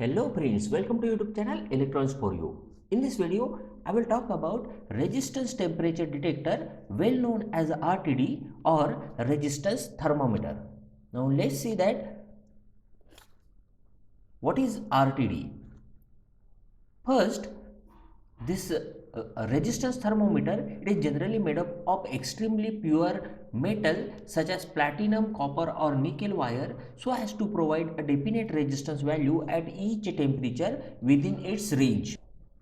Hello friends, welcome to YouTube channel Electrons for You. In this video, I will talk about resistance temperature detector, well known as RTD or resistance thermometer. Now let's see that what is RTD. First, this resistance thermometer, it is generally made up of extremely pure metal such as platinum, copper or nickel wire so as to provide a definite resistance value at each temperature within its range.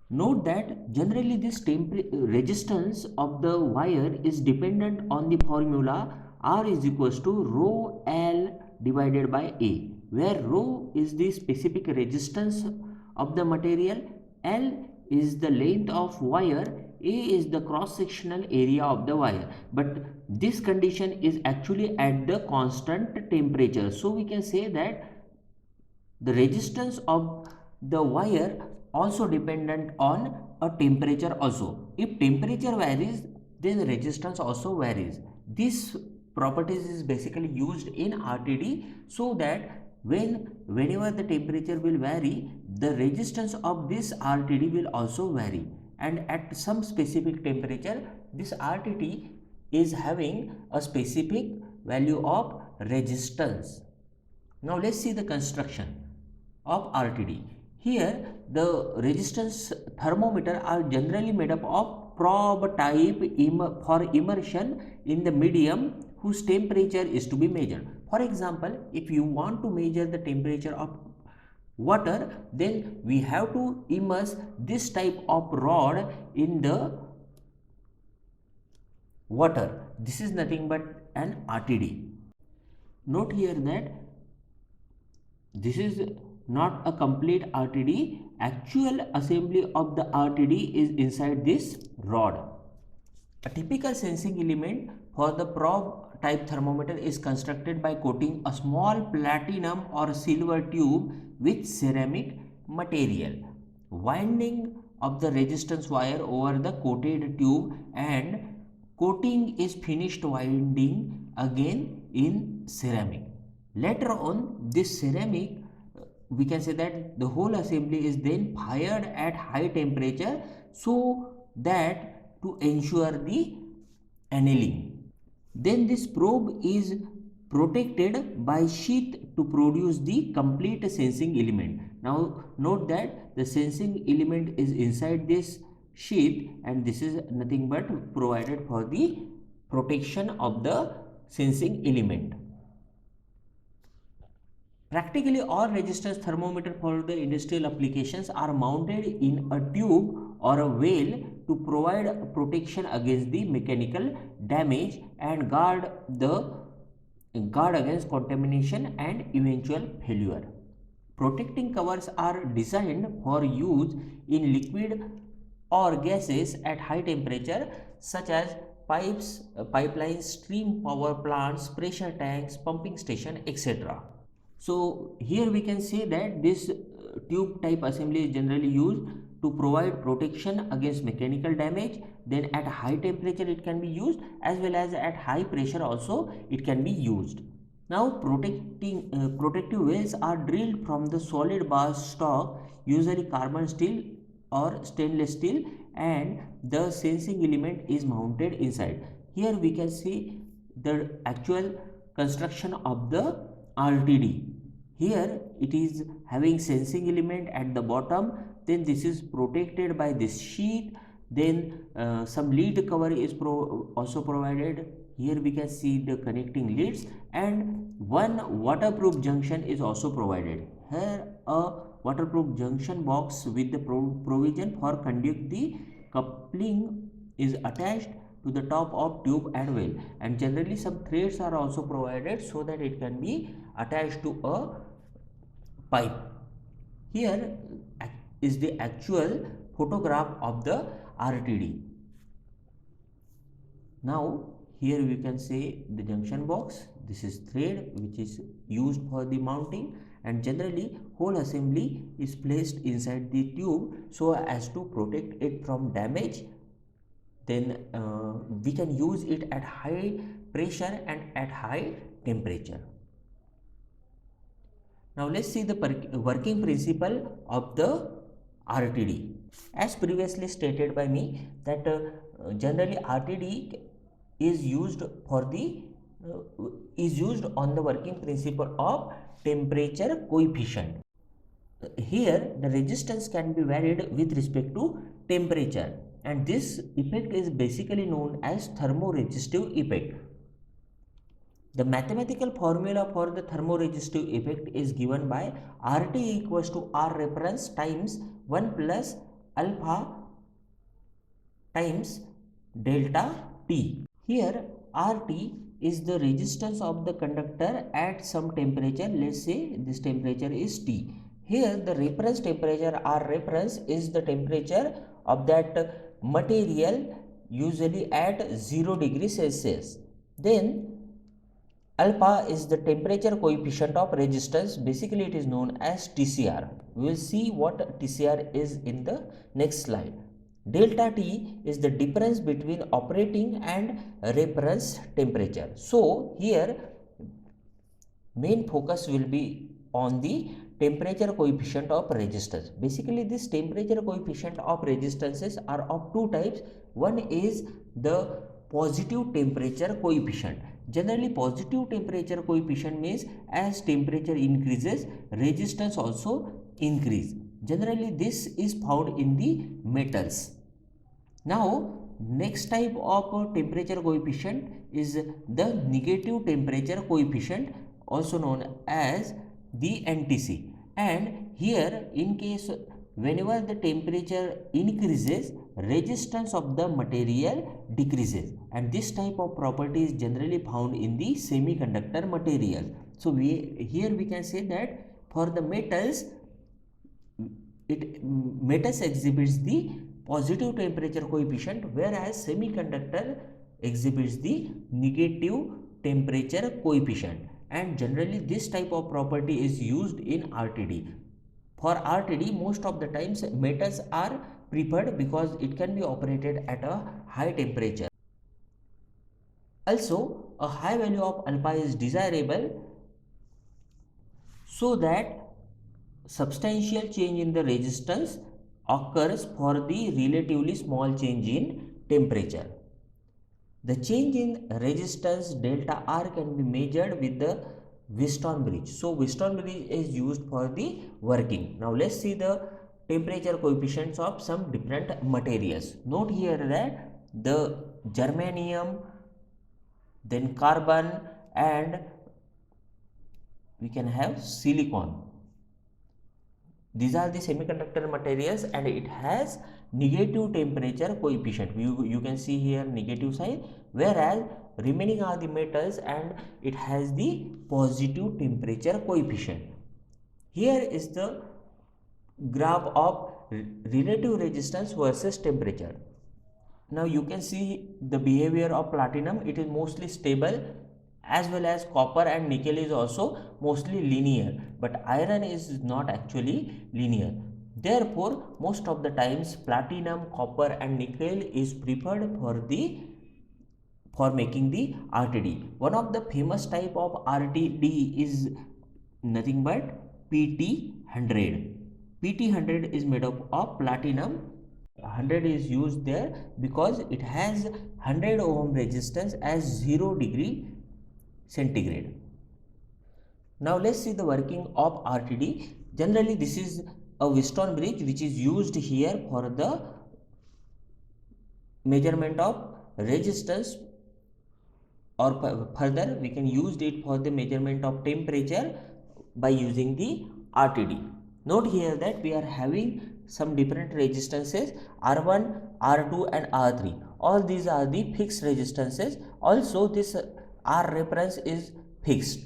Note that generally this resistance of the wire is dependent on the formula R is equals to rho L divided by A, where rho is the specific resistance of the material, L is the length of wire, A is the cross sectional area of the wire. But this condition is actually at the constant temperature. So we can say that the resistance of the wire also dependent on a temperature also. If temperature varies, then resistance also varies. This properties is basically used in RTD so that whenever the temperature will vary, the resistance of this RTD will also vary, and at some specific temperature this RTD is having a specific value of resistance. Now let's see the construction of RTD. Here the resistance thermometer are generally made up of probe type for immersion in the medium whose temperature is to be measured. For example, if you want to measure the temperature of water, then we have to immerse this type of rod in the water. This is nothing but an RTD. Note here that this is not a complete RTD. Actual assembly of the RTD is inside this rod. A typical sensing element for the probe type thermometer is constructed by coating a small platinum or silver tube with ceramic material, winding of the resistance wire over the coated tube, and coating is finished winding again in ceramic. Later on, this ceramic, we can say that the whole assembly is then fired at high temperature so that to ensure the annealing. Then this probe is protected by sheath to produce the complete sensing element. Now note that the sensing element is inside this sheath, and this is nothing but provided for the protection of the sensing element. Practically all resistance thermometer for the industrial applications are mounted in a tube or a well to provide protection against the mechanical damage and guard against contamination and eventual failure. Protecting covers are designed for use in liquid or gases at high temperature such as pipelines, steam power plants, pressure tanks, pumping station, etc. So here we can say that this tube type assembly is generally used to provide protection against mechanical damage. Then at high temperature it can be used, as well as at high pressure also it can be used. Now protective wells are drilled from the solid bar stock, usually carbon steel or stainless steel, and the sensing element is mounted inside. Here we can see the actual construction of the RTD. Here it is having sensing element at the bottom, then this is protected by this sheath, then some lead cover is also provided. Here we can see the connecting leads, and one waterproof junction is also provided. Here a waterproof junction box with the provision for conduct the coupling is attached to the top of tube and well, and generally some threads are also provided so that it can be attached to a pipe. Here is the actual photograph of the RTD. Now here we can say the junction box, this is thread which is used for the mounting, and generally whole assembly is placed inside the tube so as to protect it from damage. Then we can use it at high pressure and at high temperature. Now let's see the working principle of the RTD. As previously stated by me that generally RTD is used for the is used on the working principle of temperature coefficient. Here the resistance can be varied with respect to temperature, and this effect is basically known as thermoresistive effect. The mathematical formula for the thermoresistive effect is given by RT equals to R reference times 1 plus alpha times delta T. Here RT is the resistance of the conductor at some temperature. Let's say this temperature is T. Here the reference temperature R reference is the temperature of that material, usually at 0 degree Celsius. Then alpha is the temperature coefficient of resistance. Basically it is known as TCR. We will see what TCR is in the next slide. Delta T is the difference between operating and reference temperature. So here main focus will be on the temperature coefficient of resistance. Basically this temperature coefficient of resistances are of two types. One is the positive temperature coefficient. Generally positive temperature coefficient means as temperature increases, resistance also increase. Generally this is found in the metals. Now next type of temperature coefficient is the negative temperature coefficient, also known as the NTC. And here in case whenever the temperature increases, resistance of the material decreases, and this type of property is generally found in the semiconductor material. So here we can say that for the metals metals exhibits the positive temperature coefficient, whereas semiconductor exhibits the negative temperature coefficient, and generally this type of property is used in RTD. For RTD most of the times metals are preferred because it can be operated at a high temperature. Also a high value of alpha is desirable so that substantial change in the resistance occurs for the relatively small change in temperature. The change in resistance delta R can be measured with the Wheatstone bridge. So Wheatstone bridge is used for the working. Now let's see the temperature coefficients of some different materials. Note here that the germanium, then carbon, and we can have silicon. These are the semiconductor materials and it has negative temperature coefficient. You can see here negative sign, whereas remaining are the metals and it has the positive temperature coefficient. Here is the graph of relative resistance versus temperature. Now you can see the behavior of platinum. It is mostly stable, as well as copper and nickel is also mostly linear, but iron is not actually linear. Therefore most of the times platinum, copper and nickel is preferred for making the RTD. One of the famous type of RTD is nothing but PT100. PT100 is made up of platinum. 100 is used there because it has 100 ohm resistance as 0 degree centigrade. Now let's see the working of RTD. Generally this is a Wheatstone bridge which is used here for the measurement of resistance, or further we can use it for the measurement of temperature by using the RTD. Note here that we are having some different resistances R1, R2 and R3. All these are the fixed resistances. Also this R reference is fixed.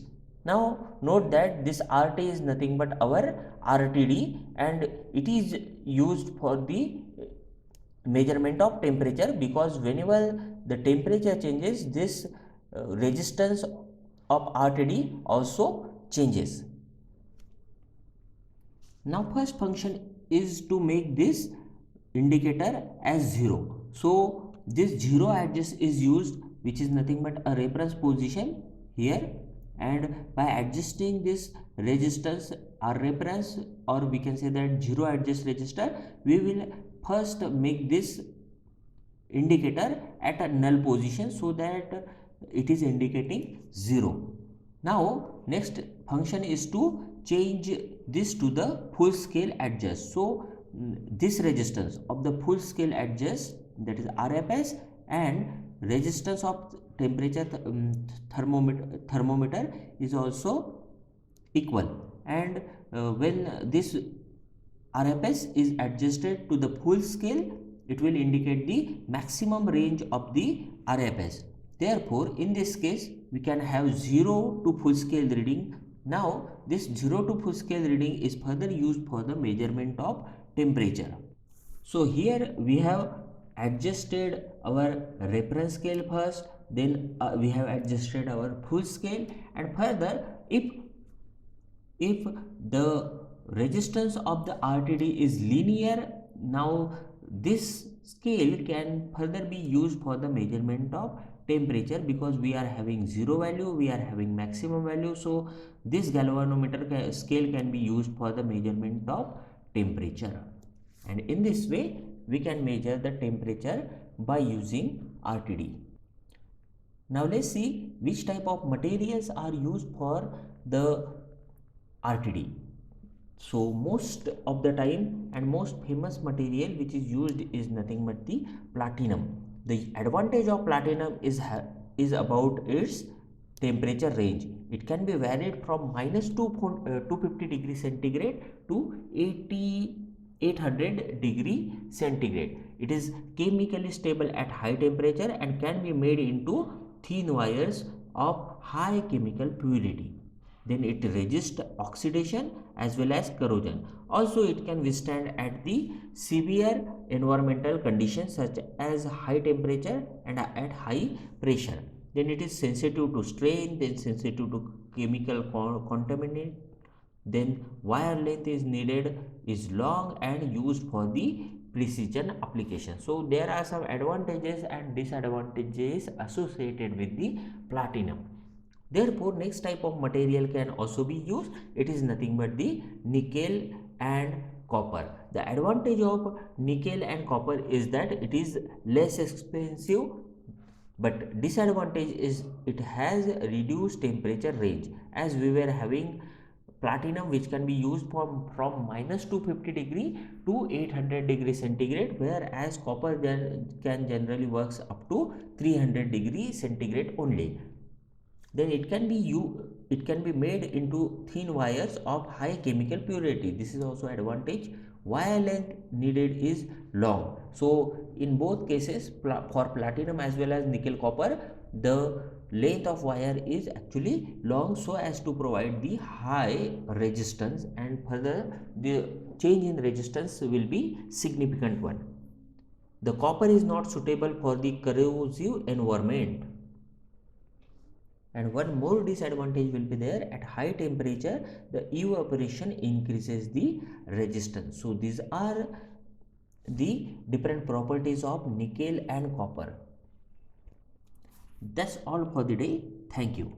Now note that this RT is nothing but our RTD and it is used for the measurement of temperature, because whenever the temperature changes, this resistance of RTD also changes. Now first function is to make this indicator as 0. So this 0 address is used, which is nothing but a reference position here, and by adjusting this resistance R reference, or we can say that zero adjust resistor, we will first make this indicator at a null position so that it is indicating 0. Now next function is to change this to the full scale adjust. So this resistance of the full scale adjust, that is RFS, and resistance of temperature thermometer is also equal, and when this RFS is adjusted to the full scale, it will indicate the maximum range of the RFS. Therefore, in this case, we can have 0 to full scale reading. Now, this 0 to full scale reading is further used for the measurement of temperature. So, here we have adjusted our reference scale first, then we have adjusted our full scale, and further, if the resistance of the RTD is linear, now this scale can further be used for the measurement of temperature, because we are having 0 value, we are having maximum value. So this galvanometer scale can be used for the measurement of temperature, and in this way we can measure the temperature by using RTD. Now let's see which type of materials are used for the RTD. So most of the time and most famous material which is used is nothing but the platinum. The advantage of platinum is about its temperature range. It can be varied from minus 250 degree centigrade to 800 degree centigrade. It is chemically stable at high temperature and can be made into thin wires of high chemical purity. Then it resists oxidation as well as corrosion. Also, it can withstand at the severe environmental conditions such as high temperature and at high pressure. Then it is sensitive to strain, then sensitive to chemical contaminant. Then wire length is needed is long and used for the precision application. So there are some advantages and disadvantages associated with the platinum. Therefore, next type of material can also be used. It is nothing but the nickel and copper. The advantage of nickel and copper is that it is less expensive, but disadvantage is it has reduced temperature range, as we were having platinum which can be used from minus 250 degree to 800 degree centigrade, whereas copper can generally works up to 300 degree centigrade only. Then it can be made into thin wires of high chemical purity. This is also advantage. Wire length needed is long. So in both cases, for platinum as well as nickel copper, the length of wire is actually long so as to provide the high resistance, and further the change in resistance will be significant one. The copper is not suitable for the corrosive environment. And one more disadvantage will be there: at high temperature the evaporation increases the resistance. So these are the different properties of nickel and copper. That's all for the day. Thank you.